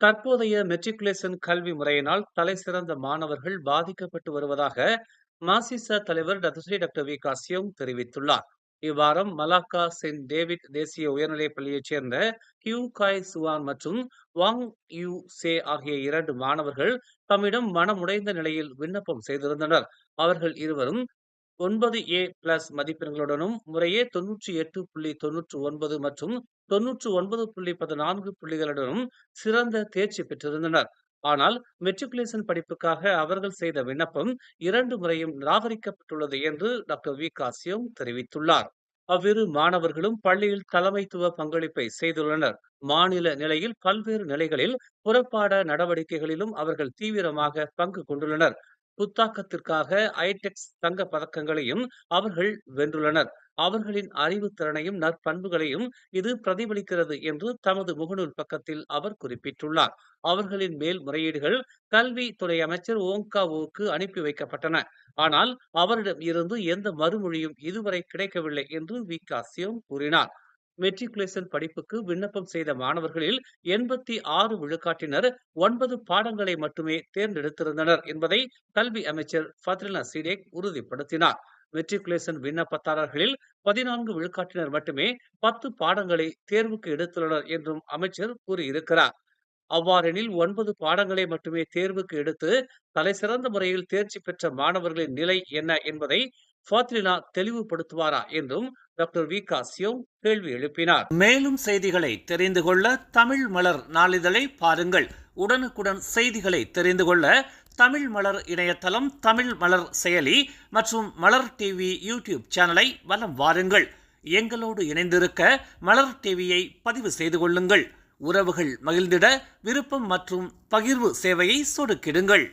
தற்போதைய மெட்ரிகுலேஷன் கல்வி முறையினால் தலைசிறந்த மாணவர்கள் பாதிக்கப்பட்டு வருவதாக மாசிச தலைவர் டாக்டர் வி காசியம் தெரிவித்துள்ளார். இவ்வாரம் மலாக்கா செயின்ட் டேவிட் தேசிய உயர்நிலைப் பள்ளியைச் சேர்ந்த கியூ காய் சுவான் மற்றும் வாங் யூ சே ஆகிய 2 மாணவர்கள் தம்மிடம் மனமுடைந்த நிலையில் விண்ணப்பம் செய்திருந்தனர். அவர்கள் இருவரும் 9A+ மதிப்பெண்களுடனும் முறையே 98.99 மற்றும் 99.14 புள்ளிகளுடனும் சிறந்த தேர்ச்சி பெற்றிருந்தனர். ஆனால் மெட்ரிகுலேஷன் படிப்புக்காக அவர்கள் செய்த விண்ணப்பம் 2 முறையும் நிராகரிக்கப்பட்டுள்ளது என்று டாக்டர் வி காசியம் தெரிவித்துள்ளார். அவ்விரு மாணவர்களும் பள்ளியில் தலைமைத்துவ பங்களிப்பை செய்துள்ளனர். மாநில நிலையில் பல்வேறு நிலைகளில் புறப்பாட நடவடிக்கைகளிலும் அவர்கள் தீவிரமாக பங்கு கொண்டுள்ளனர். புத்தாக்கத்திற்காக ஐடெக்ஸ் தங்க பதக்கங்களையும் அவர்கள் வென்றுள்ளனர். அவர்களின் அறிவுத்திறனையும் நற்பண்புகளையும் இது பிரதிபலிக்கிறது என்று தமது முகநூல் பக்கத்தில் அவர் குறிப்பிட்டுள்ளார். அவர்களின் மேல்முறையீடுகள் கல்வி துறை அமைச்சர் ஓங்காவுக்கு அனுப்பி வைக்கப்பட்டன. ஆனால் அவரிடம் இருந்து எந்த மறுமொழியும் இதுவரை கிடைக்கவில்லை என்று வி காசியம் கூறினார். மெட்ரிகுலேஷன் படிப்புக்கு விண்ணப்பம் செய்த மாணவர்களில் 86 விழுக்காட்டினர் 9 பாடங்களை மட்டுமே தேர்ந்தெடுத்திருந்தனர் என்பதை கல்வி அமைச்சர் ஃபத்ரில்லா சீடேக் உறுதிப்படுத்தினார். மெட்ரிகுலேஷன் விண்ணப்பதாரர்களில் 14 விழுக்காட்டினர் மட்டுமே 10 பாடங்களை தேர்வுக்கு எடுத்துள்ளனர் என்றும் அமைச்சர் கூறியிருக்கிறார். அவ்வாறெனில் 9 பாடங்களை மட்டுமே தேர்வுக்கு எடுத்து தலைசிறந்த முறையில் தேர்ச்சி பெற்ற மாணவர்களின் நிலை என்ன என்பதை ஃபாத்ரிலா தெளிவுபடுத்துவாரா என்றும் டாக்டர் வி காசியம் கேள்வி எழுப்பினார். மேலும் செய்திகளை தெரிந்து கொள்ள தமிழ் மலர் நாளிதழை பாருங்கள். உடனுக்குடன் செய்திகளை தெரிந்து கொள்ள தமிழ் மலர் இணையதளம், தமிழ் மலர் செயலி மற்றும் மலர் டிவி யூடியூப் சேனலை வலம் வாருங்கள். எங்களோடு இணைந்திருக்க மலர் டிவியை பதிவு செய்து கொள்ளுங்கள். உறவுகள் மகிழ்ந்திட விருப்பம் மற்றும் பகிர்வு சேவையை சொடுக்கிடுங்கள்.